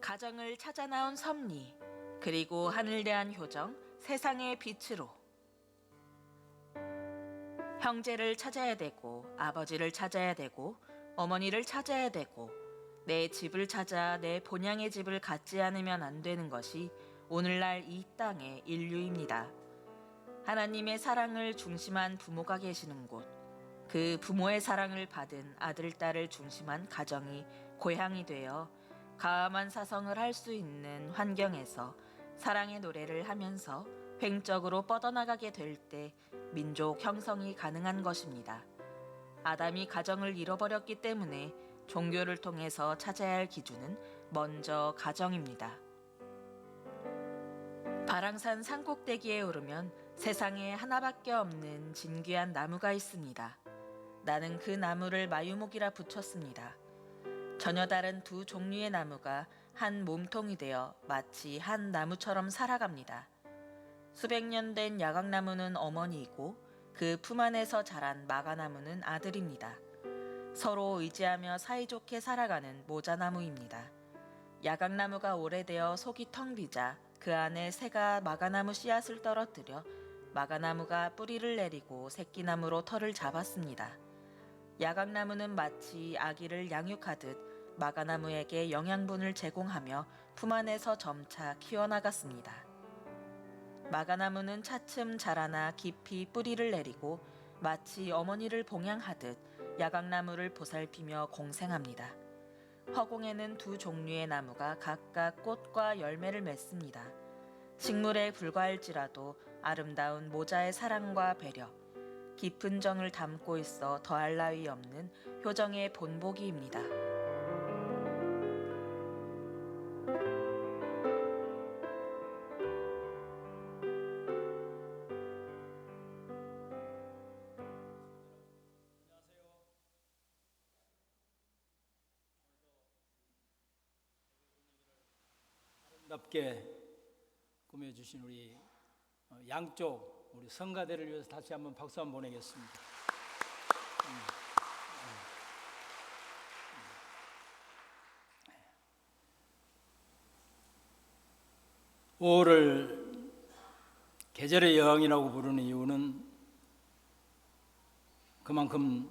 가정을 찾아 나온 섭리, 그리고 하늘 대한 효정, 세상의 빛으로. 형제를 찾아야 되고, 아버지를 찾아야 되고, 어머니를 찾아야 되고, 내 집을 찾아 내 본향의 집을 갖지 않으면 안 되는 것이 오늘날 이 땅의 인류입니다. 하나님의 사랑을 중심한 부모가 계시는 곳, 그 부모의 사랑을 받은 아들, 딸을 중심한 가정이 고향이 되어 가함한 사성을 할 수 있는 환경에서 사랑의 노래를 하면서 횡적으로 뻗어나가게 될 때 민족 형성이 가능한 것입니다. 아담이 가정을 잃어버렸기 때문에 종교를 통해서 찾아야 할 기준은 먼저 가정입니다. 바랑산 산꼭대기에 오르면 세상에 하나밖에 없는 진귀한 나무가 있습니다. 나는 그 나무를 마유목이라 붙였습니다. 전혀 다른 두 종류의 나무가 한 몸통이 되어 마치 한 나무처럼 살아갑니다. 수백 년 된 야각나무는 어머니이고 그 품 안에서 자란 마가나무는 아들입니다. 서로 의지하며 사이좋게 살아가는 모자나무입니다. 야각나무가 오래되어 속이 텅 비자 그 안에 새가 마가나무 씨앗을 떨어뜨려 마가나무가 뿌리를 내리고 새끼나무로 털을 잡았습니다. 야각나무는 마치 아기를 양육하듯 마가나무에게 영양분을 제공하며 품 안에서 점차 키워나갔습니다. 마가나무는 차츰 자라나 깊이 뿌리를 내리고 마치 어머니를 봉양하듯 야각나무를 보살피며 공생합니다. 허공에는 두 종류의 나무가 각각 꽃과 열매를 맺습니다. 식물에 불과할지라도 아름다운 모자의 사랑과 배려, 깊은 정을 담고 있어 더할 나위 없는 효정의 본보기입니다. 아름답게 꾸며주신 우리 양쪽 우리 성가대를 위해서 다시 한번 박수 한번 보내겠습니다. 5월을 계절의 여왕이라고 부르는 이유는 그만큼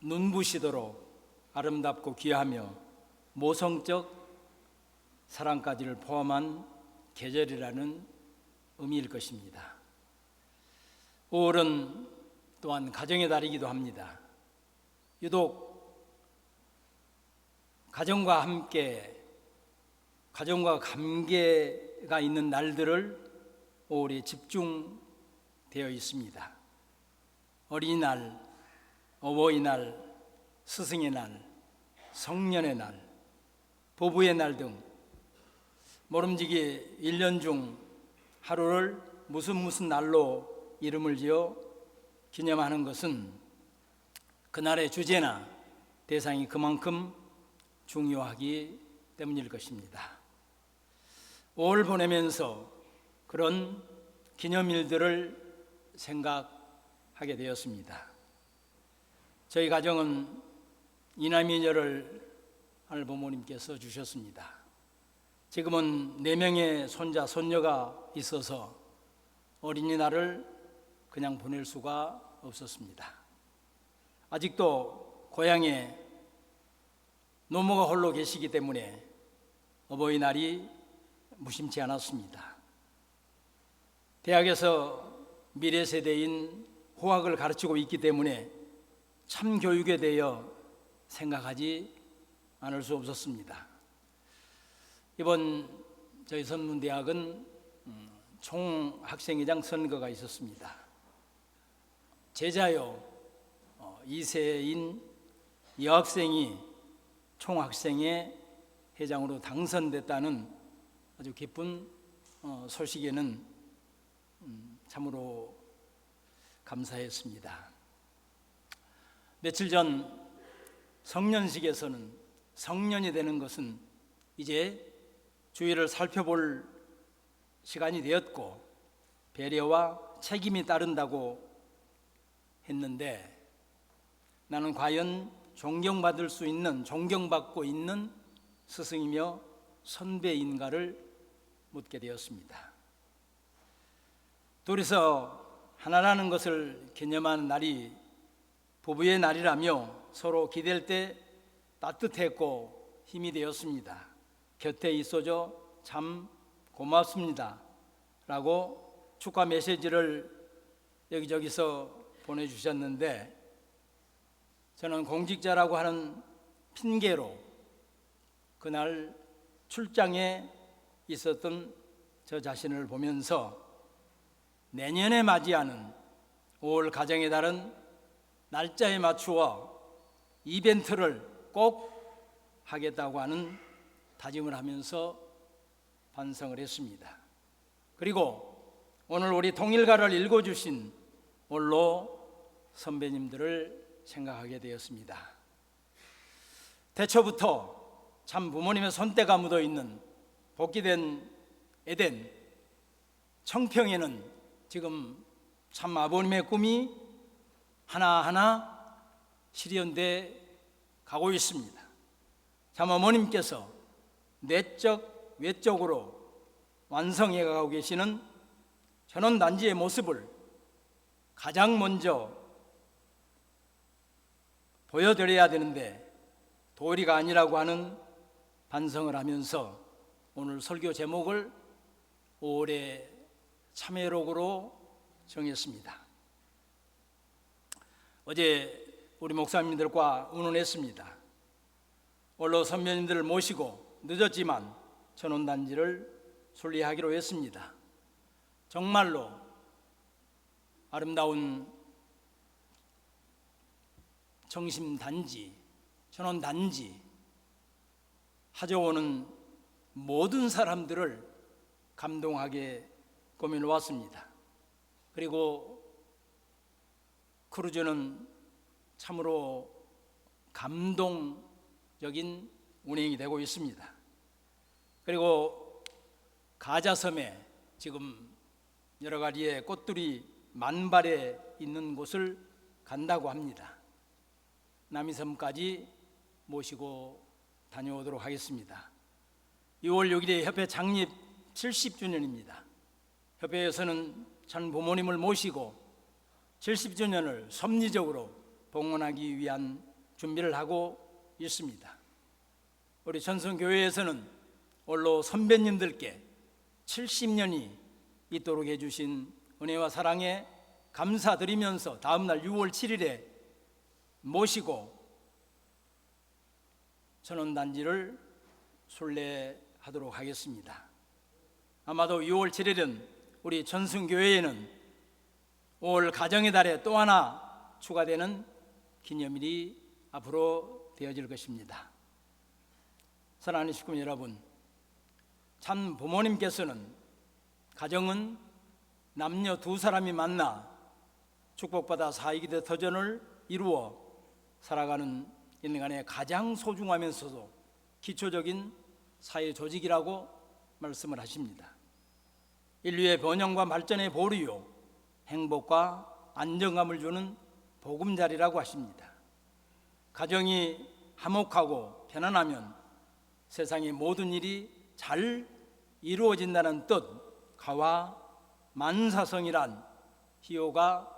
눈부시도록 아름답고 귀하며 모성적 사랑까지를 포함한 계절이라는 의미일 것입니다. 5월은 또한 가정의 달이기도 합니다. 유독 가정과 함께 가정과 관계가 있는 날들을 5월에 집중되어 있습니다. 어린이날, 어버이날, 스승의 날, 성년의 날, 부부의 날 등 모름지기 1년 중 하루를 무슨 날로 이름을 지어 기념하는 것은 그날의 주제나 대상이 그만큼 중요하기 때문일 것입니다. 5월 보내면서 그런 기념일들을 생각하게 되었습니다. 저희 가정은 이남이녀를 하늘 부모님께서 주셨습니다. 지금은 4명의 손자, 손녀가 있어서 어린이날을 그냥 보낼 수가 없었습니다. 아직도 고향에 노모가 홀로 계시기 때문에 어버이날이 무심치 않았습니다. 대학에서 미래 세대인 호학을 가르치고 있기 때문에 참교육에 대해 생각하지 않을 수 없었습니다. 이번 저희 선문대학은 총학생회장 선거가 있었습니다. 제자요 2세인 여학생이 총학생회 회장으로 당선됐다는 아주 기쁜 소식에는 참으로 감사했습니다. 며칠 전 성년식에서는 성년이 되는 것은 이제 주위를 살펴볼 시간이 되었고 배려와 책임이 따른다고 했는데 나는 과연 존경받고 있는 스승이며 선배인가를 묻게 되었습니다. 둘이서 하나라는 것을 개념하는 날이 부부의 날이라며 서로 기댈 때 따뜻했고 힘이 되었습니다. 곁에 있어줘 참 고맙습니다 라고 축하 메시지를 여기저기서 보내주셨는데, 저는 공직자라고 하는 핑계로 그날 출장에 있었던 저 자신을 보면서 내년에 맞이하는 5월 가정의 달은 날짜에 맞추어 이벤트를 꼭 하겠다고 하는 다짐을 하면서 반성을 했습니다. 그리고 오늘 우리 통일가를 읽어주신 원로 선배님들을 생각하게 되었습니다. 대초부터 참 부모님의 손때가 묻어있는 복귀된 에덴 청평에는 지금 참 아버님의 꿈이 하나하나 실현돼 가고 있습니다. 참 어머님께서 내적 외적으로 완성해 가고 계시는 전원단지의 모습을 가장 먼저 보여드려야 되는데 도리가 아니라고 하는 반성을 하면서 오늘 설교 제목을 5월의 참회록으로 정했습니다. 어제 우리 목사님들과 의논했습니다. 원로 선배님들을 모시고 늦었지만 전원단지를 순리하기로 했습니다. 정말로 아름다운 정심단지, 전원단지 하져오는 모든 사람들을 감동하게 꾸며놓 왔습니다. 그리고 크루즈는 참으로 감동적인 운행이 되고 있습니다. 그리고 가자섬에 지금 여러 가지의 꽃들이 만발해 있는 곳을 간다고 합니다. 남이섬까지 모시고 다녀오도록 하겠습니다. 6월 6일에 협회 창립 70주년입니다. 협회에서는 전 부모님을 모시고 70주년을 섭리적으로 봉헌하기 위한 준비를 하고 있습니다. 우리 전성교회에서는 원로 선배님들께 70년이 있도록 해주신 은혜와 사랑에 감사드리면서 다음 날 6월 7일에 모시고 전원단지를 순례하도록 하겠습니다. 아마도 6월 7일은 우리 전승교회에는 5월 가정의 달에 또 하나 추가되는 기념일이 앞으로 되어질 것입니다. 사랑하는 식구 여러분, 참 부모님께서는 가정은 남녀 두 사람이 만나 축복받아 사이기대 터전을 이루어 살아가는 인간의 가장 소중하면서도 기초적인 사회 조직이라고 말씀을 하십니다. 인류의 번영과 발전의 보루요, 행복과 안정감을 주는 보금자리라고 하십니다. 가정이 화목하고 편안하면 세상의 모든 일이 잘 이루어진다는 뜻, 가와 만사성이란 희호가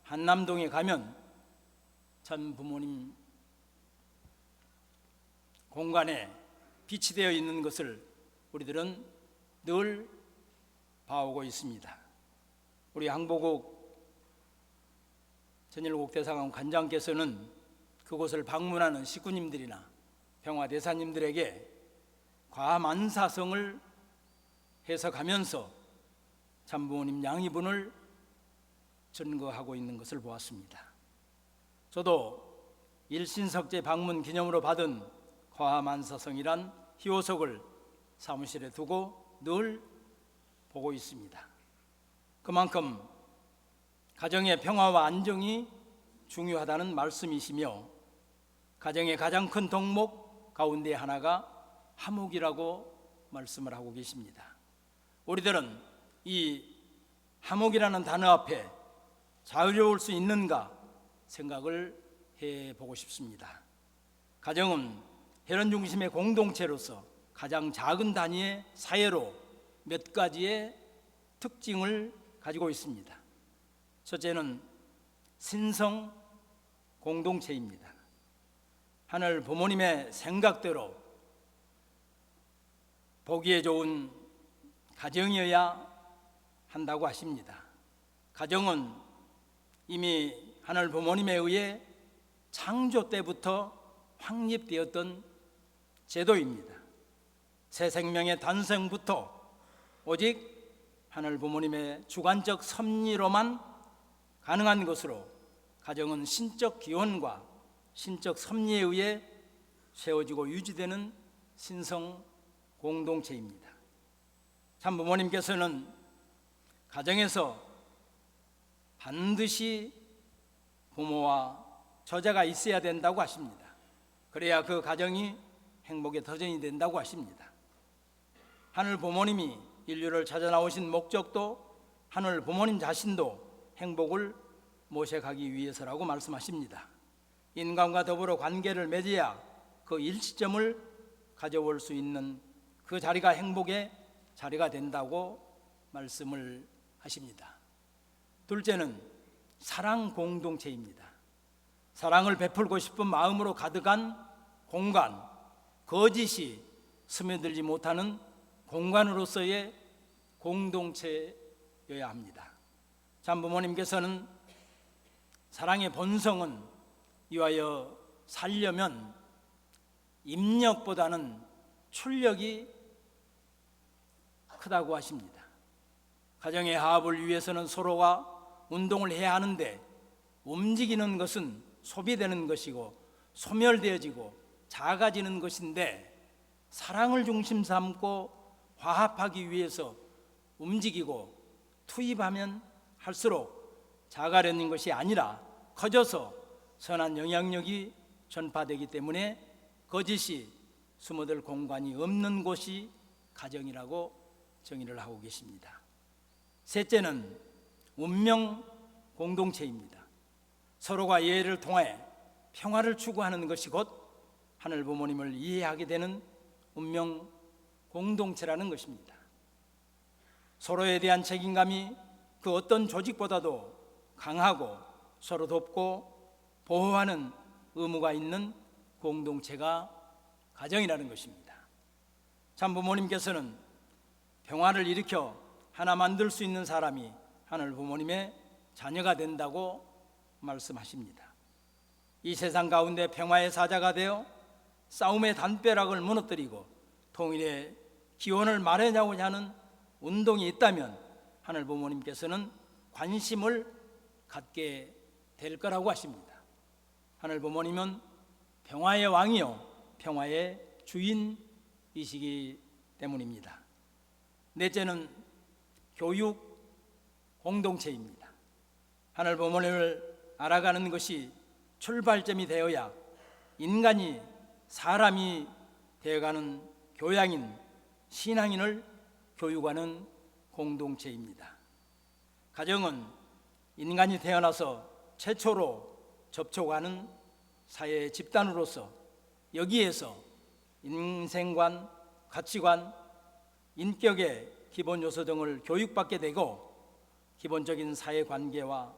한남동에 가면 참 부모님 공간에 빛이 되어 있는 것을 우리들은 늘 봐오고 있습니다. 우리 항복욱 전일국 대사관 관장께서는 그곳을 방문하는 식구님들이나 평화대사님들에게 과만사성을 해석하면서 참부모님 양이분을 증거하고 있는 것을 보았습니다. 저도 일신석제 방문 기념으로 받은 과만사성이란 희호석을 사무실에 두고 늘 보고 있습니다. 그만큼 가정의 평화와 안정이 중요하다는 말씀이시며 가정의 가장 큰 덕목 가운데 하나가 화목이라고 말씀을 하고 계십니다. 우리들은 이 화목이라는 단어 앞에 자유로울 수 있는가 생각을 해보고 싶습니다. 가정은 혈연 중심의 공동체로서 가장 작은 단위의 사회로 몇 가지의 특징을 가지고 있습니다. 첫째는 신성 공동체입니다. 하늘 부모님의 생각대로 보기에 좋은 가정이어야 한다고 하십니다. 가정은 이미 하늘 부모님에 의해 창조 때부터 확립되었던 제도입니다. 새 생명의 단생부터 오직 하늘 부모님의 주관적 섭리로만 가능한 것으로 가정은 신적 기원과 신적 섭리에 의해 세워지고 유지되는 신성 공동체입니다. 참 부모님께서는 가정에서 반드시 부모와 저자가 있어야 된다고 하십니다. 그래야 그 가정이 행복의 터전이 된다고 하십니다. 하늘 부모님이 인류를 찾아 나오신 목적도 하늘 부모님 자신도 행복을 모색하기 위해서라고 말씀하십니다. 인간과 더불어 관계를 맺어야 그 일시점을 가져올 수 있는 그 자리가 행복의 자리가 된다고 말씀을 하십니다. 둘째는 사랑 공동체입니다. 사랑을 베풀고 싶은 마음으로 가득한 공간, 거짓이 스며들지 못하는 공간으로서의 공동체여야 합니다. 참 부모님께서는 사랑의 본성은 이와여 살려면 입력보다는 출력이 크다고 하십니다. 가정의 화합을 위해서는 서로가 운동을 해야 하는데 움직이는 것은 소비되는 것이고 소멸되어지고 작아지는 것인데 사랑을 중심 삼고 화합하기 위해서 움직이고 투입하면 할수록 작아지는 것이 아니라 커져서 선한 영향력이 전파되기 때문에 거짓이 숨어들 공간이 없는 곳이 가정이라고 정의를 하고 계십니다. 셋째는 운명 공동체입니다. 서로가 이해를 통해 평화를 추구하는 것이 곧 하늘 부모님을 이해하게 되는 운명 공동체라는 것입니다. 서로에 대한 책임감이 그 어떤 조직보다도 강하고 서로 돕고 보호하는 의무가 있는 공동체가 가정이라는 것입니다. 참 부모님께서는 평화를 일으켜 하나 만들 수 있는 사람이 하늘 부모님의 자녀가 된다고 말씀하십니다. 이 세상 가운데 평화의 사자가 되어 싸움의 담벼락을 무너뜨리고 통일의 기원을 마련하고자 하는 운동이 있다면 하늘 부모님께서는 관심을 갖게 될 거라고 하십니다. 하늘 부모님은 평화의 왕이요 평화의 주인이시기 때문입니다. 넷째는 교육 공동체입니다. 하늘 부모님을 알아가는 것이 출발점이 되어야 인간이 사람이 되어가는 교양인 신앙인을 교육하는 공동체입니다. 가정은 인간이 태어나서 최초로 접촉하는 사회 집단으로서 여기에서 인생관, 가치관, 인격의 기본 요소 등을 교육받게 되고 기본적인 사회관계와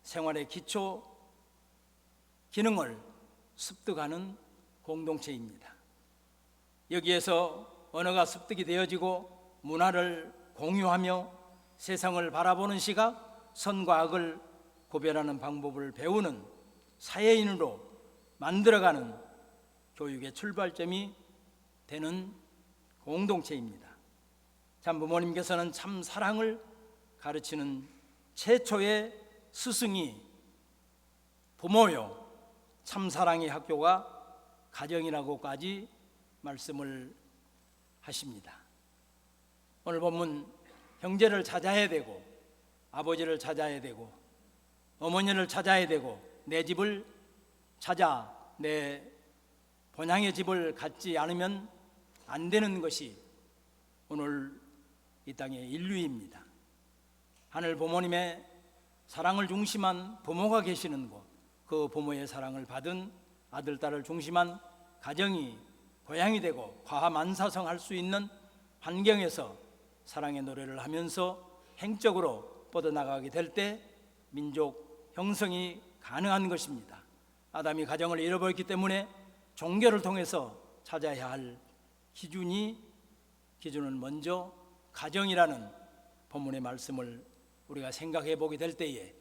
생활의 기초 기능을 습득하는 공동체입니다. 여기에서 언어가 습득이 되어지고 문화를 공유하며 세상을 바라보는 시각, 선과 악을 구별하는 방법을 배우는 사회인으로 만들어가는 교육의 출발점이 되는 공동체입니다. 참 부모님께서는 참 사랑을 가르치는 최초의 스승이 부모요 참 사랑의 학교가 가정이라고까지 말씀을 하십니다. 오늘 본문 형제를 찾아야 되고 아버지를 찾아야 되고 어머니를 찾아야 되고 내 집을 찾아 내 본향의 집을 갖지 않으면 안 되는 것이 오늘 이 땅의 인류입니다. 하늘 부모님의 사랑을 중심한 부모가 계시는 곳, 그 부모의 사랑을 받은 아들, 딸을 중심한 가정이 고향이 되고 과만사성할 수 있는 환경에서 사랑의 노래를 하면서 행적으로 뻗어나가게 될 때 민족 형성이 가능한 것입니다. 아담이 가정을 잃어버렸기 때문에 종교를 통해서 찾아야 할 기준은 먼저 가정이라는 본문의 말씀을 우리가 생각해 보게 될 때에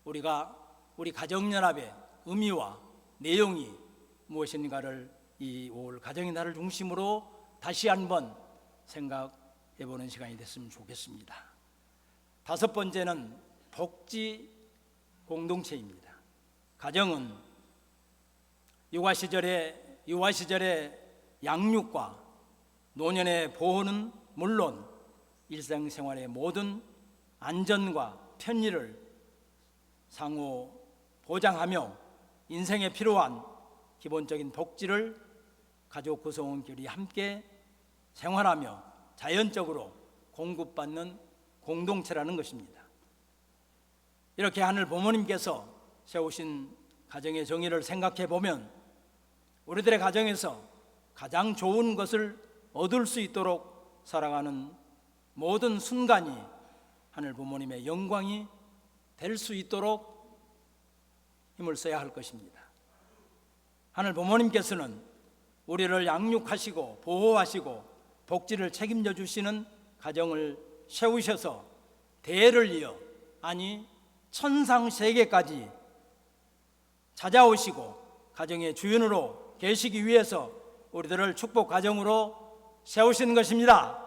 우리가 우리 가정연합의 의미와 내용이 무엇인가를 이 5월 가정의 날을 중심으로 다시 한번 생각해 보는 시간이 됐으면 좋겠습니다. 다섯 번째는 복지 공동체입니다. 가정은 유아 시절의 양육과 노년의 보호는 물론 일상생활의 모든 안전과 편리를 상호 보장하며 인생에 필요한 기본적인 복지를 가족 구성원끼리 함께 생활하며 자연적으로 공급받는 공동체라는 것입니다. 이렇게 하늘 부모님께서 세우신 가정의 정의를 생각해 보면 우리들의 가정에서 가장 좋은 것을 얻을 수 있도록 살아가는 모든 순간이 하늘 부모님의 영광이 될 수 있도록 힘을 써야 할 것입니다. 하늘 부모님께서는 우리를 양육하시고 보호하시고 복지를 책임져 주시는 가정을 세우셔서 대를 이어 아니 천상세계까지 찾아오시고 가정의 주인으로 계시기 위해서 우리들을 축복 가정으로 세우신 것입니다.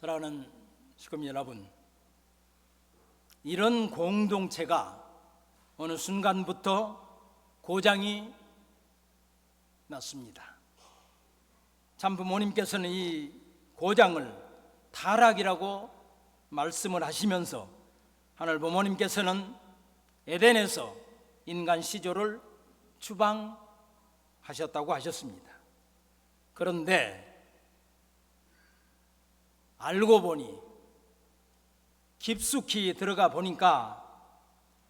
사랑하는 식구민 여러분, 이런 공동체가 어느 순간부터 고장이 났습니다. 참 부모님께서는 이 고장을 타락이라고 말씀을 하시면서 하늘 부모님께서는 에덴에서 인간 시조를 추방하셨다고 하셨습니다. 그런데 알고 보니 깊숙이 들어가 보니까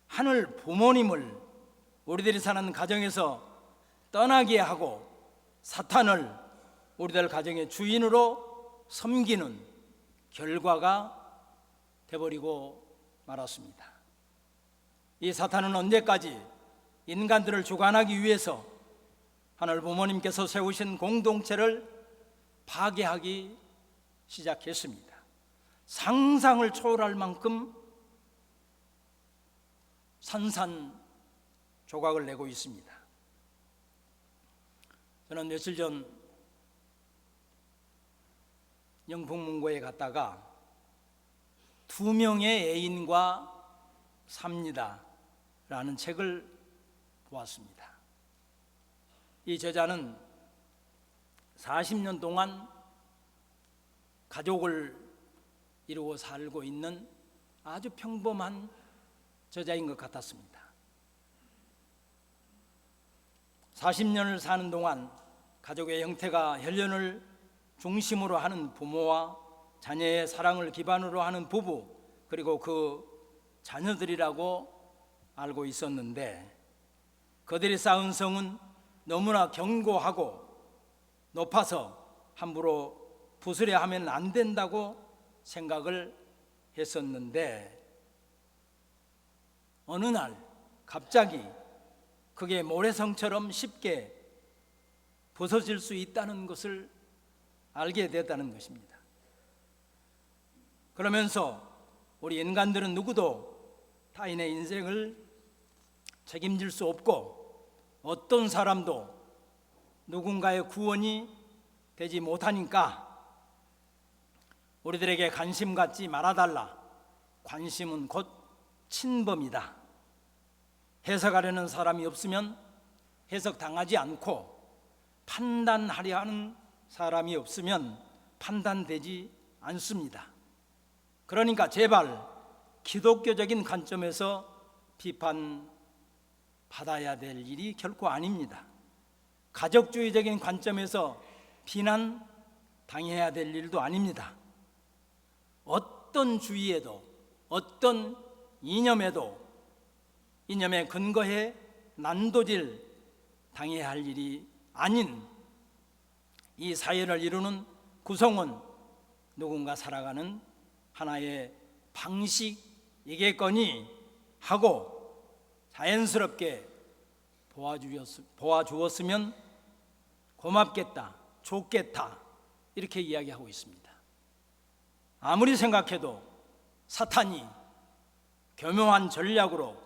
하늘 부모님을 우리들이 사는 가정에서 떠나게 하고 사탄을 우리들 가정의 주인으로 섬기는 결과가 되어버리고 말았습니다. 이 사탄은 언제까지 인간들을 주관하기 위해서 하늘 부모님께서 세우신 공동체를 파괴하기 시작했습니다. 상상을 초월할 만큼 산산조각을 내고 있습니다. 저는 며칠 전 영풍문고에 갔다가 2명의 애인과 삽니다 라는 책을 보았습니다. 이 저자는 40년 동안 가족을 이루어 살고 있는 아주 평범한 저자인 것 같았습니다. 40년을 사는 동안 가족의 형태가 혈연을 중심으로 하는 부모와 자녀의 사랑을 기반으로 하는 부부, 그리고 그 자녀들이라고 알고 있었는데 그들이 쌓은 성은 너무나 견고하고 높아서 함부로 부수려 하면 안 된다고 생각을 했었는데 어느 날 갑자기 그게 모래성처럼 쉽게 부서질 수 있다는 것을 알게 됐다는 것입니다. 그러면서 우리 인간들은 누구도 타인의 인생을 책임질 수 없고 어떤 사람도 누군가의 구원이 되지 못하니까 우리들에게 관심 갖지 말아달라. 관심은 곧 친범이다. 해석하려는 사람이 없으면 해석당하지 않고 판단하려 하는 사람이 없으면 판단되지 않습니다. 그러니까 제발 기독교적인 관점에서 비판받아야 될 일이 결코 아닙니다. 가족주의적인 관점에서 비난당해야 될 일도 아닙니다. 어떤 주의에도 어떤 이념에도 이념에 근거해 난도질 당해야 할 일이 아닌 이 사회를 이루는 구성원, 누군가 살아가는 하나의 방식이겠거니 하고 자연스럽게 보아주었으면 고맙겠다, 좋겠다, 이렇게 이야기하고 있습니다. 아무리 생각해도 사탄이 교묘한 전략으로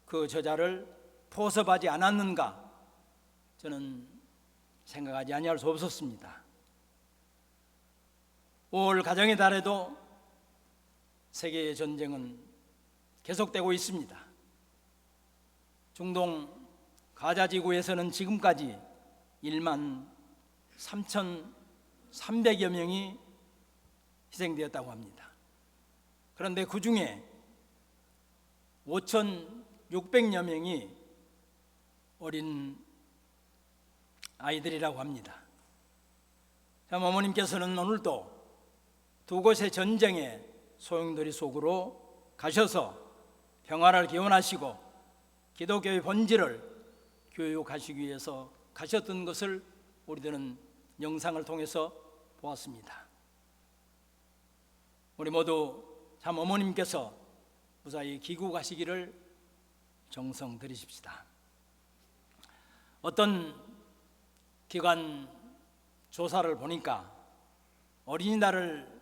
그 저자를 포섭하지 않았는가, 저는 생각하지 아니할 수 없었습니다. 5월 가정의 달에도 세계의 전쟁은 계속되고 있습니다. 중동 가자 지구에서는 지금까지 1만 3,300여 명이 희생되었다고 합니다. 그런데 그 중에 5,600여 명이 어린 아이들이라고 합니다. 참, 어머님께서는 오늘도 두 곳의 전쟁의 소용돌이 속으로 가셔서 평화를 기원하시고 기독교의 본질을 교육하시기 위해서 가셨던 것을 우리들은 영상을 통해서 보았습니다. 우리 모두 참 어머님께서 무사히 귀국하시기를 정성 드리십시다. 어떤 기관 조사를 보니까 어린이날을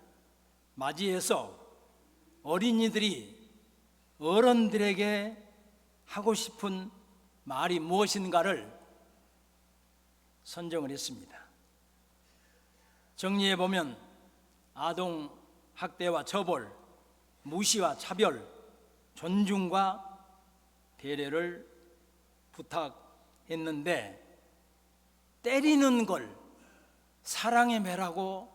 맞이해서 어린이들이 어른들에게 하고 싶은 말이 무엇인가를 선정을 했습니다. 정리해 보면 아동 학대와 처벌, 무시와 차별, 존중과 배려를 부탁했는데, 때리는 걸 사랑의 매라고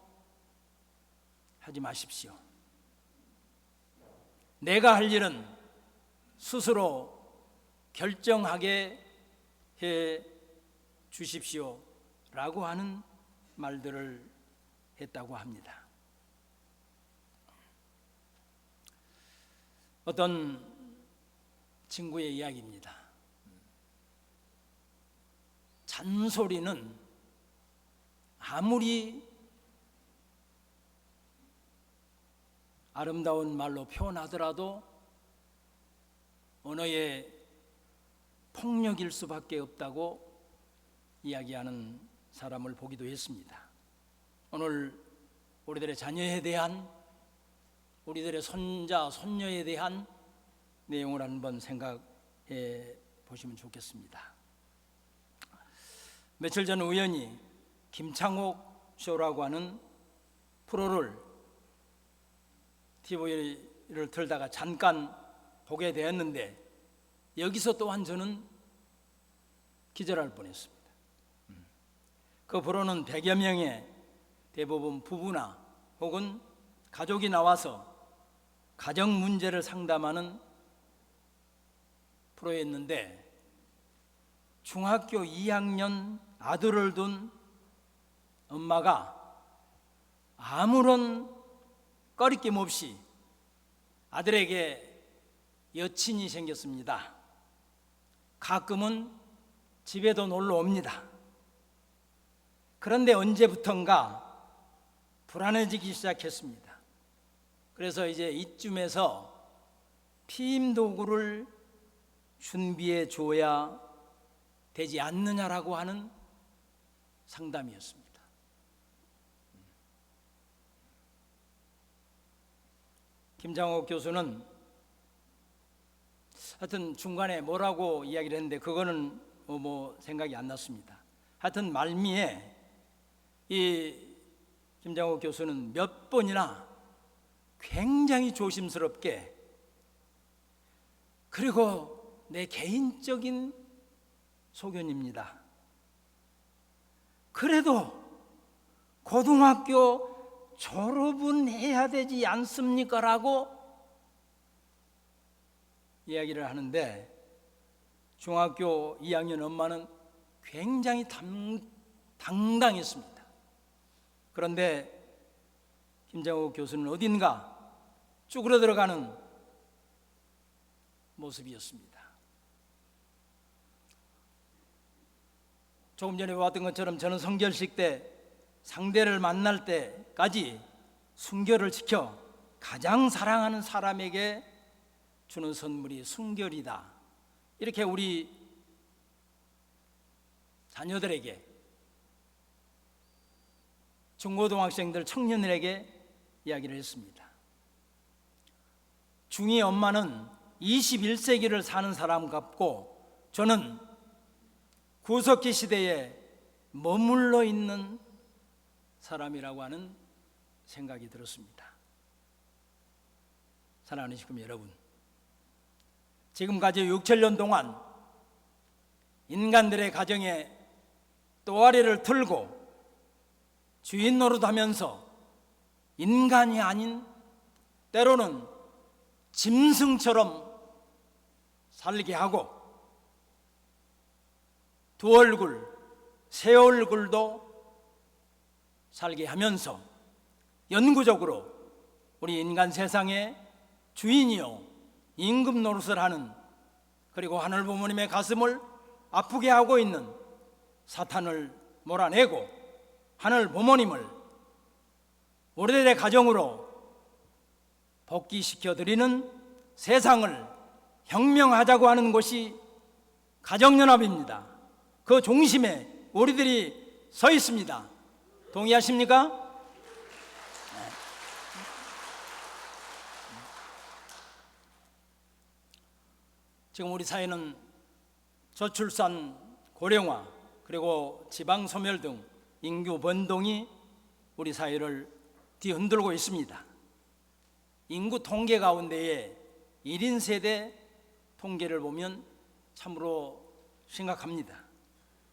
하지 마십시오. 내가 할 일은 스스로 결정하게 해 주십시오 라고 하는 말들을 했다고 합니다. 어떤 친구의 이야기입니다. 잔소리는 아무리 아름다운 말로 표현하더라도 언어의 폭력일 수밖에 없다고 이야기하는 사람을 보기도 했습니다. 오늘 우리들의 자녀에 대한, 우리들의 손자, 손녀에 대한 내용을 한번 생각해 보시면 좋겠습니다. 며칠 전 우연히 김창옥 쇼라고 하는 프로를 TV를 틀다가 잠깐 보게 되었는데, 여기서 또한 저는 기절할 뻔했습니다. 그 프로는 100여 명의 대부분 부부나 혹은 가족이 나와서 가정 문제를 상담하는 프로였는데, 중학교 2학년 아들을 둔 엄마가 아무런 꺼리낌 없이 아들에게 여친이 생겼습니다. 가끔은 집에도 놀러 옵니다. 그런데 언제부턴가 불안해지기 시작했습니다. 그래서 이제 이쯤에서 피임 도구를 준비해 줘야 되지 않느냐라고 하는 상담이었습니다. 김창옥 교수는 하여튼 중간에 뭐라고 이야기를 했는데 그거는 생각이 안 났습니다. 하여튼 말미에 이 김창옥 교수는 몇 번이나 굉장히 조심스럽게, 그리고 내 개인적인 소견입니다, 그래도 고등학교 졸업은 해야 되지 않습니까? 라고 이야기를 하는데, 중학교 2학년 엄마는 굉장히 당당했습니다. 그런데 김창옥 교수는 어딘가 쭈그러 들어가는 모습이었습니다. 조금 전에 봤던 것처럼 저는 성결식 때 상대를 만날 때까지 순결을 지켜 가장 사랑하는 사람에게 주는 선물이 순결이다. 이렇게 우리 자녀들에게, 중고등학생들, 청년들에게 이야기를 했습니다. 중이 엄마는 21세기를 사는 사람 같고 저는 구석기 시대에 머물러 있는 사람이라고 하는 생각이 들었습니다. 사랑하는 식구 여러분, 지금까지 6,7년 동안 인간들의 가정에 또아리를 틀고 주인 노릇하면서 인간이 아닌 때로는 짐승처럼 살게 하고 두 얼굴, 세 얼굴도 살게 하면서 영구적으로 우리 인간 세상의 주인이요 임금 노릇을 하는, 그리고 하늘 부모님의 가슴을 아프게 하고 있는 사탄을 몰아내고 하늘 부모님을 우리들의 가정으로 복귀시켜 드리는 세상을 혁명하자고 하는 것이 가정연합입니다. 그 중심에 우리들이 서 있습니다. 동의하십니까? 지금 우리 사회는 저출산, 고령화, 그리고 지방 소멸 등 인구 변동이 우리 사회를 뒤흔들고 있습니다. 인구 통계 가운데에 1인 세대 통계를 보면 참으로 심각합니다.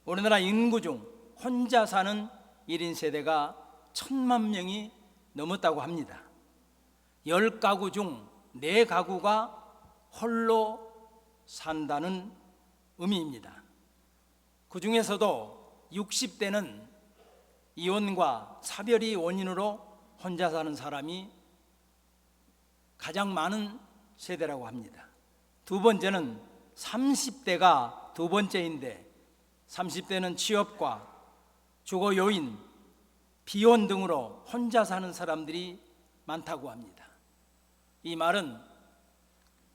우리나라 인구 중 혼자 사는 1인 세대가 1,000만 명이 넘었다고 합니다. 10가구 중 4가구가 홀로 산다는 의미입니다. 그 중에서도 60대는 이혼과 사별이 원인으로 혼자 사는 사람이 가장 많은 세대라고 합니다. 두 번째는 30대가 두 번째인데 30대는 취업과 주거 요인, 비혼 등으로 혼자 사는 사람들이 많다고 합니다. 이 말은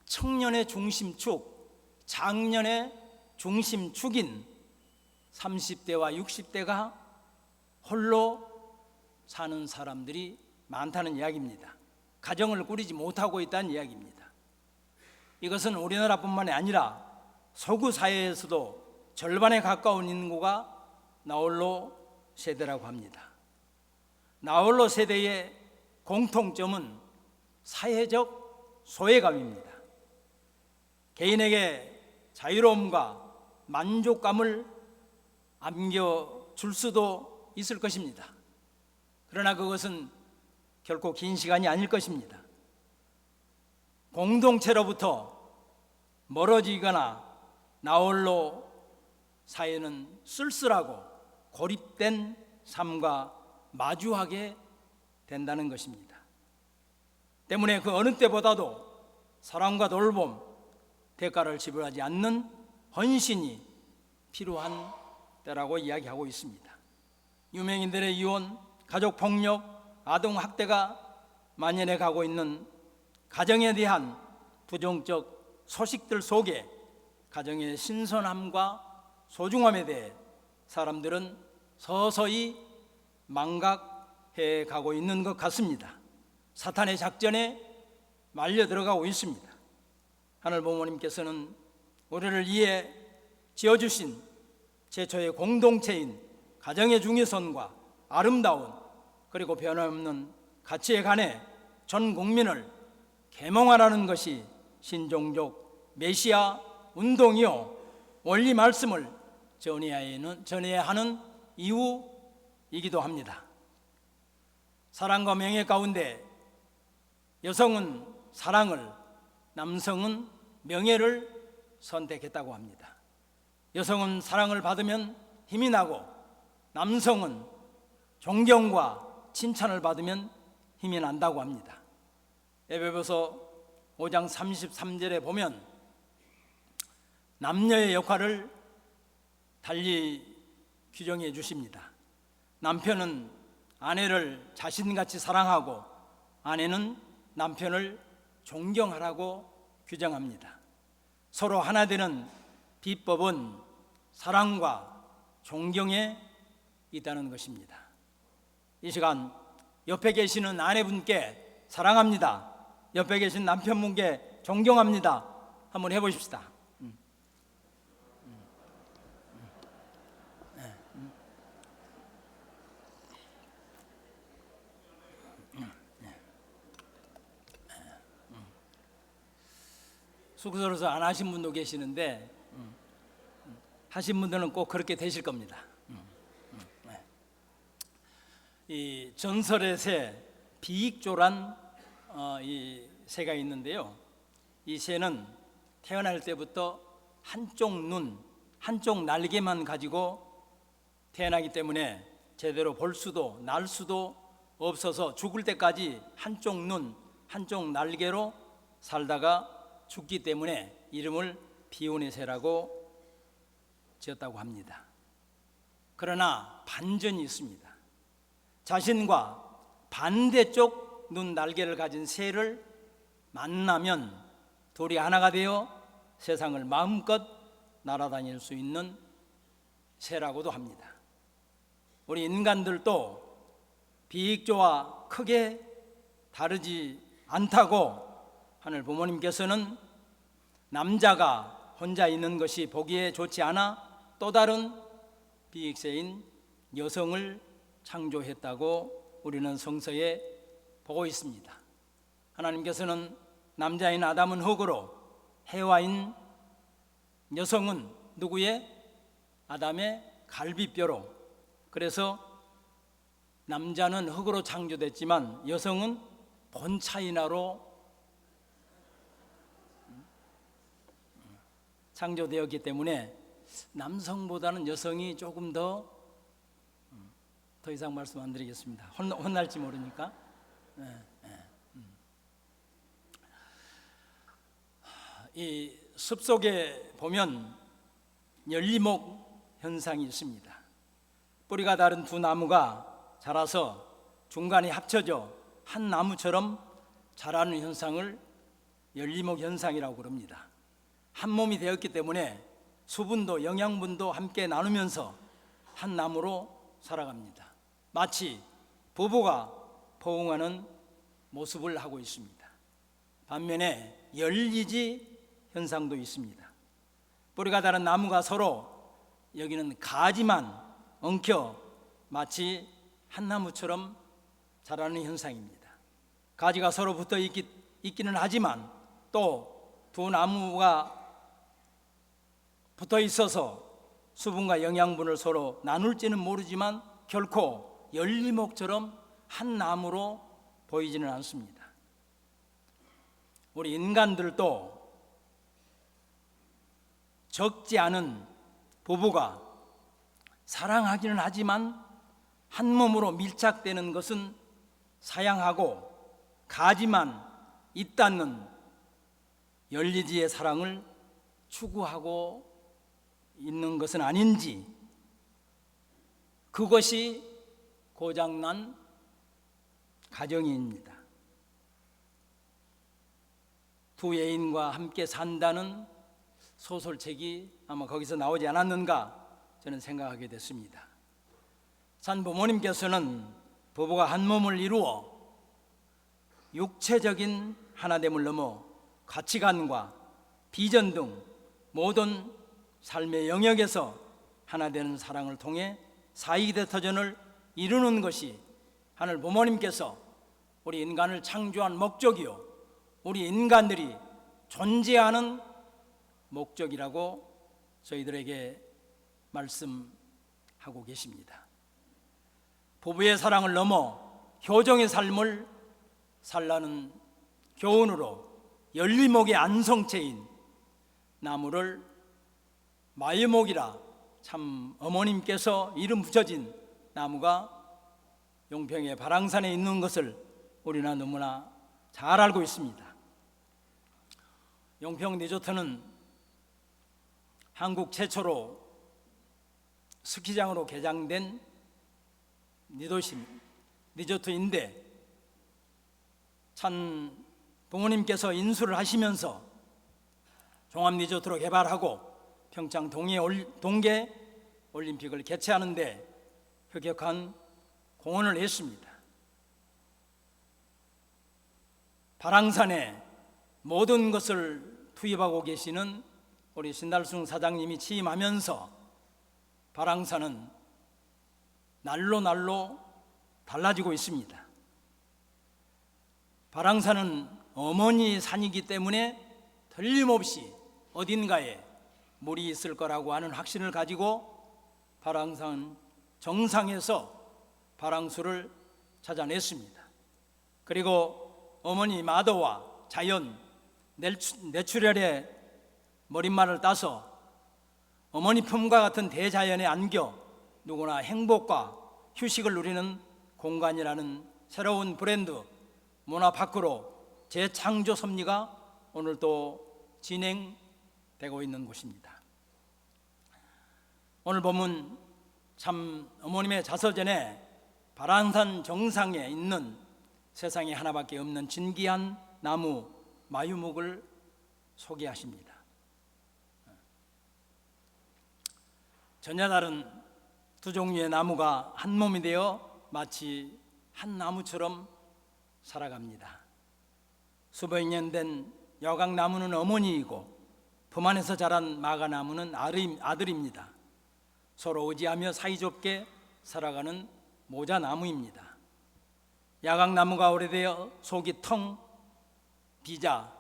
청년의 중심축, 장년의 중심축인 30대와 60대가 홀로 사는 사람들이 많다는 이야기입니다. 가정을 꾸리지 못하고 있다는 이야기입니다. 이것은 우리나라뿐만이 아니라 서구 사회에서도 절반에 가까운 인구가 나홀로 세대라고 합니다. 나홀로 세대의 공통점은 사회적 소외감입니다. 개인에게 자유로움과 만족감을 안겨줄 수도 있을 것입니다. 그러나 그것은 결코 긴 시간이 아닐 것입니다. 공동체로부터 멀어지거나 나홀로 사회는 쓸쓸하고 고립된 삶과 마주하게 된다는 것입니다. 때문에 그 어느 때보다도 사랑과 돌봄, 대가를 지불하지 않는 헌신이 필요한 때라고 이야기하고 있습니다. 유명인들의 이혼, 가족폭력, 아동학대가 만연해 가고 있는 가정에 대한 부정적 소식들 속에 가정의 신선함과 소중함에 대해 사람들은 서서히 망각해 가고 있는 것 같습니다. 사탄의 작전에 말려 들어가고 있습니다. 하늘 부모님께서는 우리를 위해 지어주신 최초의 공동체인 가정의 중요성과 아름다운 그리고 변함없는 가치에 관해 전 국민을 계몽하라는 것이 신종족 메시아 운동이요 원리 말씀을 전해야 하는 이유이기도 합니다. 사랑과 명예 가운데 여성은 사랑을, 남성은 명예를 선택했다고 합니다. 여성은 사랑을 받으면 힘이 나고 남성은 존경과 칭찬을 받으면 힘이 난다고 합니다. 에베소서 5장 33절에 보면 남녀의 역할을 달리 규정해 주십니다. 남편은 아내를 자신같이 사랑하고 아내는 남편을 존경하라고 규정합니다. 서로 하나 되는 비법은 사랑과 존경에 있다는 것입니다. 이 시간 옆에 계시는 아내분께 사랑합니다. 옆에 계신 남편분께 존경합니다. 한번 해보십시다. 쑥스러워서 안 하신 분도 계시는데 하신 분들은 꼭 그렇게 되실 겁니다. 이 전설의 새 비익조란 이 새가 있는데요. 이 새는 태어날 때부터 한쪽 눈, 한쪽 날개만 가지고 태어나기 때문에 제대로 볼 수도 날 수도 없어서 죽을 때까지 한쪽 눈, 한쪽 날개로 살다가 죽기 때문에 이름을 비운의 새라고 지었다고 합니다. 그러나 반전이 있습니다. 자신과 반대쪽 눈 날개를 가진 새를 만나면 둘이 하나가 되어 세상을 마음껏 날아다닐 수 있는 새라고도 합니다. 우리 인간들도 비익조와 크게 다르지 않다고 하늘 부모님께서는 남자가 혼자 있는 것이 보기에 좋지 않아 또 다른 비익새인 여성을 창조했다고 우리는 성서에 보고 있습니다. 하나님께서는 남자인 아담은 흙으로 해와인 여성은 누구의? 아담의 갈비뼈로. 그래서 남자는 흙으로 창조됐지만 여성은 본차이나로 창조되었기 때문에 남성보다는 여성이 조금 더 이상 말씀 안 드리겠습니다. 혼날지 모르니까. 이 숲속에 보면 열리목 현상이 있습니다. 뿌리가 다른 두 나무가 자라서 중간이 합쳐져 한 나무처럼 자라는 현상을 열리목 현상이라고 그럽니다. 한 몸이 되었기 때문에 수분도 영양분도 함께 나누면서 한 나무로 살아갑니다. 마치 부부가 포옹하는 모습을 하고 있습니다. 반면에 열리지 현상도 있습니다. 뿌리가 다른 나무가 서로 여기는 가지만 엉켜 마치 한 나무처럼 자라는 현상입니다. 가지가 서로 붙어 있기는 하지만 또 두 나무가 붙어 있어서 수분과 영양분을 서로 나눌지는 모르지만 결코 열리목처럼 한 나무로 보이지는 않습니다. 우리 인간들도 적지 않은 부부가 사랑하기는 하지만 한 몸으로 밀착되는 것은 사양하고 가지만 잇닿는 열리지의 사랑을 추구하고 있는 것은 아닌지, 그것이 고장난 가정입니다. 두 여인과 함께 산다는 소설책이 아마 거기서 나오지 않았는가 저는 생각하게 됐습니다. 산 부모님께서는 부부가 한 몸을 이루어 육체적인 하나됨을 넘어 가치관과 비전 등 모든 삶의 영역에서 하나 되는 사랑을 통해 사이대터전을 이루는 것이 하늘 부모님께서 우리 인간을 창조한 목적이요, 우리 인간들이 존재하는 목적이라고 저희들에게 말씀하고 계십니다. 부부의 사랑을 넘어 효정의 삶을 살라는 교훈으로 열리목의 안성체인 나무를 마유목이라 참 어머님께서 이름 붙여진 나무가 용평의 바랑산에 있는 것을 우리는 너무나 잘 알고 있습니다. 용평 리조트는 한국 최초로 스키장으로 개장된 리조트인데 참 부모님께서 인수를 하시면서 종합리조트로 개발하고 평창 동계 올림픽을 개최하는데 혁혁한 공헌을 했습니다. 발왕산에 모든 것을 투입하고 계시는 우리 신달승 사장님이 취임하면서 발왕산은 날로 달라지고 있습니다. 발왕산은 어머니 산이기 때문에 틀림없이 어딘가에 물이 있을 거라고 하는 확신을 가지고 발왕산 정상에서 발왕수를 찾아냈습니다. 그리고 어머니 마더와 자연, 내추럴의 머릿말을 따서 어머니 품과 같은 대자연에 안겨 누구나 행복과 휴식을 누리는 공간이라는 새로운 브랜드 문화 밖으로 재창조 섭리가 오늘 또 진행되고 있는 곳입니다. 오늘 보면 참 어머님의 자서전에 발왕산 정상에 있는 세상에 하나밖에 없는 진귀한 나무 마유목을 소개하십니다. 전야달은 두 종류의 나무가 한 몸이 되어 마치 한 나무처럼 살아갑니다. 수백 년 된 여강나무는 어머니이고 품 안에서 자란 마가나무는 아들입니다. 서로 의지하며 사이좋게 살아가는 모자나무입니다. 야강나무가 오래되어 속이 텅 비자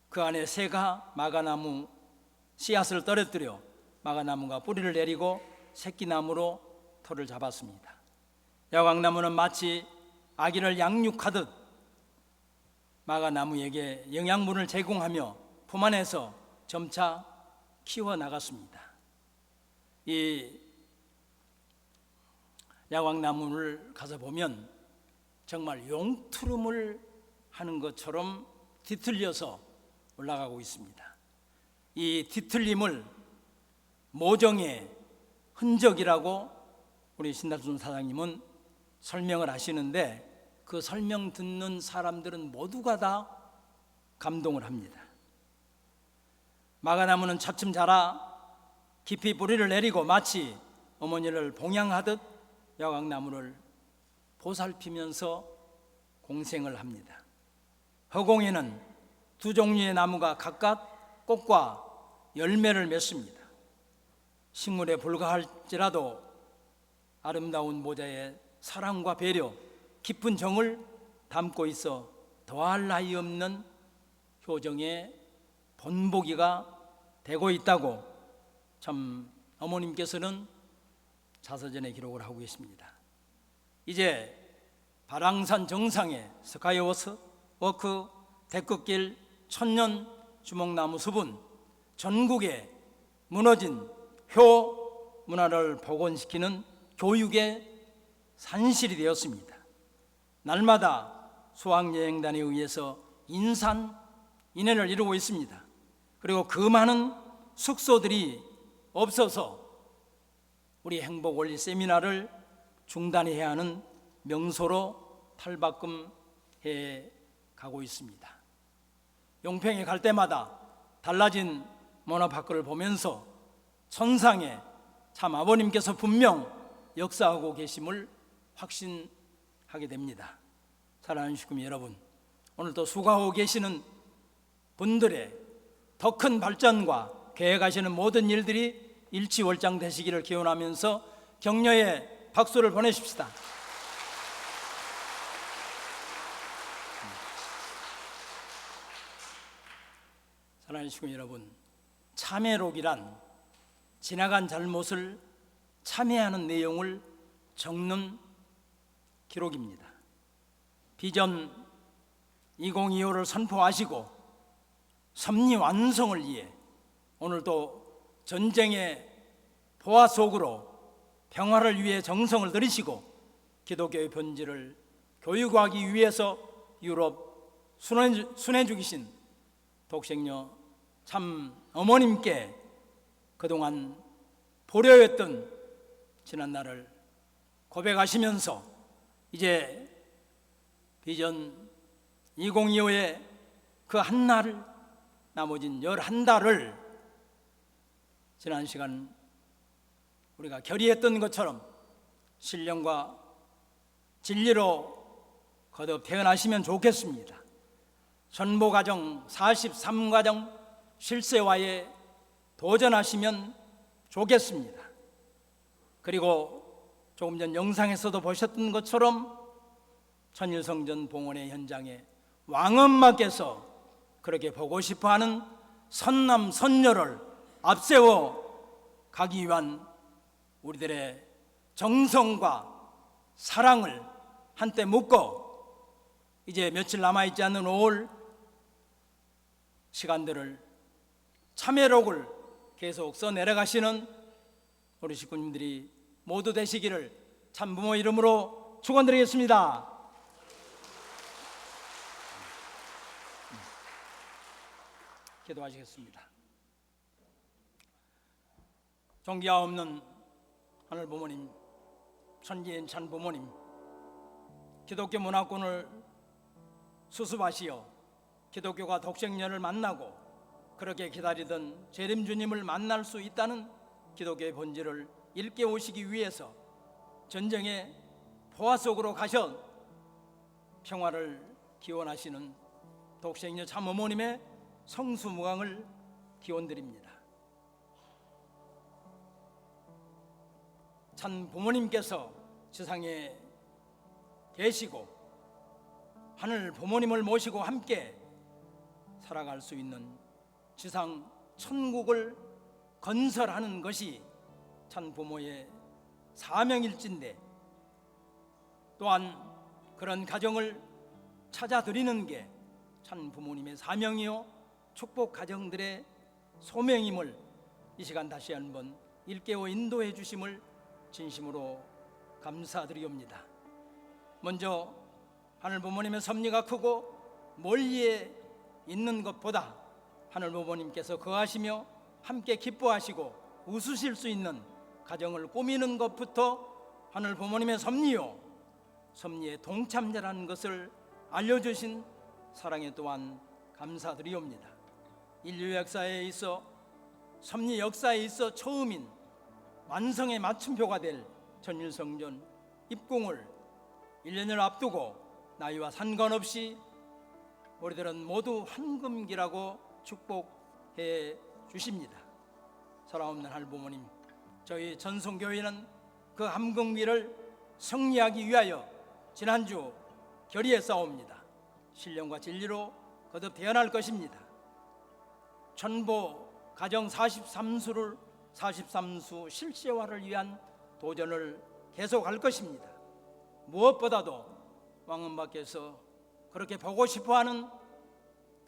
그 안에 새가 마가나무 씨앗을 떨어뜨려 마가나무가 뿌리를 내리고 새끼나무로 털을 잡았습니다. 야광나무는 마치 아기를 양육하듯 마가나무에게 영양분을 제공하며 품 안에서 점차 키워나갔습니다. 이 야광나무를 가서 보면 정말 용투름을 하는 것처럼 뒤틀려서 올라가고 있습니다. 이 뒤틀림을 모정의 흔적이라고 우리 신달순 사장님은 설명을 하시는데 그 설명 듣는 사람들은 모두가 다 감동을 합니다. 마가나무는 차츰 자라 깊이 뿌리를 내리고 마치 어머니를 봉양하듯 야광나무를 보살피면서 공생을 합니다. 허공에는 두 종류의 나무가 각각 꽃과 열매를 맺습니다. 식물에 불과할지라도 아름다운 모자에 사랑과 배려, 깊은 정을 담고 있어 더할 나위 없는 효정의 본보기가 되고 있다고 참 어머님께서는 자서전에 기록을 하고 계십니다. 이제 발왕산 정상에 스카이워크, 대끝길, 천년 주목나무 숲은 전국에 무너진 효 문화를 복원시키는 교육의 산실이 되었습니다. 날마다 수학여행단에 의해서 인산인해를 이루고 있습니다. 그리고 그 많은 숙소들이 없어서 우리 행복원리 세미나를 중단해야 하는 명소로 탈바꿈해 가고 있습니다. 용평에 갈 때마다 달라진 문화파크를 보면서 천상에 참 아버님께서 분명 역사하고 계심을 확신하게 됩니다. 사랑하는 식구미 여러분, 오늘도 수고하고 계시는 분들의 더 큰 발전과 계획하시는 모든 일들이 일치월장 되시기를 기원하면서 격려의 박수를 보내십시다. 사랑하는 식구미 여러분, 참회록이란 지나간 잘못을 참회하는 내용을 적는 기록입니다. 비전 2025를 선포하시고 섭리 완성을 위해 오늘도 전쟁의 보화 속으로 평화를 위해 정성을 들이시고 기독교의 본질을 교육하기 위해서 유럽 순회 중이신 독생녀 참 어머님께 그동안 보려했던 지난 날을 고백하시면서 이제 비전 2025의 그 한 날을, 나머진 11달을 지난 시간 우리가 결의했던 것처럼 신령과 진리로 거듭 태어나시면 좋겠습니다. 전보과정 43과정 실세화에 도전하시면 좋겠습니다. 그리고 조금 전 영상에서도 보셨던 것처럼 천일성전 봉헌의 현장에 왕엄마께서 그렇게 보고 싶어하는 선남 선녀를 앞세워 가기 위한 우리들의 정성과 사랑을 한때 묻고 이제 며칠 남아있지 않은 5월 시간들을 참회록을 계속 써내려가시는 우리 식구님들이 모두 되시기를 참부모 이름으로 축원드리겠습니다. 기도하시겠습니다. 종기가 없는 하늘 부모님, 천지인 참 부모님, 기독교 문화권을 수습하시어 기독교가 독생녀를 만나고 그렇게 기다리던 재림 주님을 만날 수 있다는 기독교의 본질을 일깨우시기 위해서 전쟁의 포화 속으로 가셔 평화를 기원하시는 독생녀 참 어머님의 성수무강을 기원드립니다. 참 부모님께서 세상에 계시고 하늘 부모님을 모시고 함께 살아갈 수 있는 지상 천국을 건설하는 것이 참 부모의 사명일진데, 또한 그런 가정을 찾아드리는 게 참 부모님의 사명이요 축복 가정들의 소명임을 이 시간 다시 한번 일깨워 인도해 주심을 진심으로 감사드리옵니다. 먼저 하늘 부모님의 섭리가 크고 멀리에 있는 것보다 하늘 부모님께서 거하시며 함께 기뻐하시고 웃으실 수 있는 가정을 꾸미는 것부터 하늘 부모님의 섭리요 섭리의 동참자라는 것을 알려주신 사랑에 또한 감사드리옵니다. 인류 역사에 있어 섭리 역사에 있어 처음인 완성의 마침표가 될 천일성전 입궁을 1년을 앞두고 나이와 상관없이 우리들은 모두 황금기라고 축복해 주십니다. 살아없는 하늘 부모님, 저희 전성교회는 그 황금기를 승리하기 위하여 지난주 결의했사옵니다. 신령과 진리로 거듭 태어날 것입니다. 천보 가정 43수 실제화를 위한 도전을 계속할 것입니다. 무엇보다도 왕엄마께서 그렇게 보고 싶어하는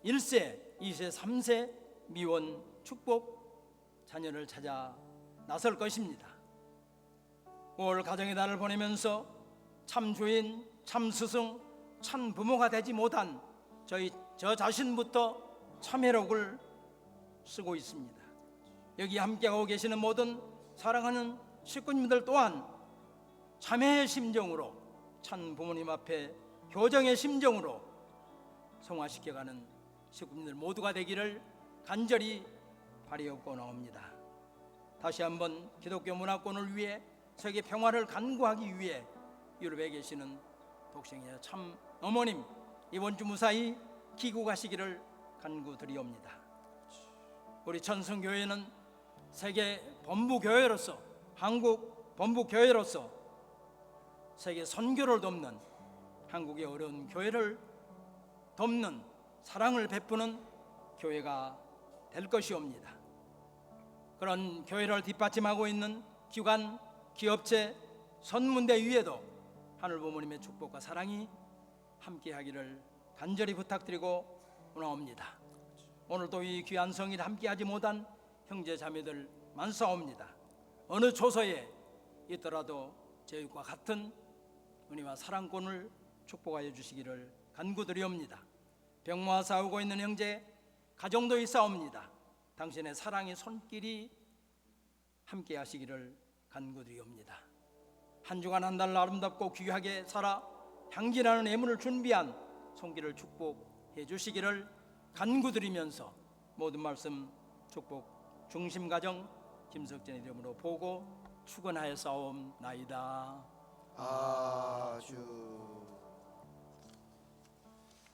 1세, 2세, 3세 미원 축복 자녀를 찾아 나설 것입니다. 5월 가정의 달을 보내면서 참 주인, 참 스승, 참 부모가 되지 못한 저 자신부터 참회록을 쓰고 있습니다. 여기 함께하고 계시는 모든 사랑하는 식구님들 또한 참회의 심정으로 참 부모님 앞에 교정의 심정으로 성화시켜가는 식구님들 모두가 되기를 간절히 바라옵고 나옵니다. 다시 한번 기독교 문화권을 위해 세계 평화를 간구하기 위해 유럽에 계시는 독생녀 참 어머님 이번 주 무사히 귀국하시기를 간구드리옵니다. 우리 천성교회는 세계 본부교회로서, 한국 본부교회로서 세계 선교를 돕는, 한국의 어려운 교회를 돕는, 사랑을 베푸는 교회가 될 것이옵니다. 그런 교회를 뒷받침하고 있는 기관, 기업체, 선문대 위에도 하늘 부모님의 축복과 사랑이 함께하기를 간절히 부탁드리고 나옵니다. 오늘도 이 귀한 성일 함께하지 못한 형제 자매들 많사옵니다. 어느 초소에 있더라도 제육과 같은 은혜와 사랑권을 축복하여 주시기를 간구드리옵니다. 병마와 싸우고 있는 형제 가정도 있사옵니다. 당신의 사랑의 손길이 함께 하시기를 간구드리옵니다. 한 주간 한 달 아름답고 귀하게 살아 향기나는 예물을 준비한 손길을 축복해 주시기를 간구드리면서 모든 말씀 축복 중심 가정 김석전 이름으로 보고 축원하여 싸움나이다. 아주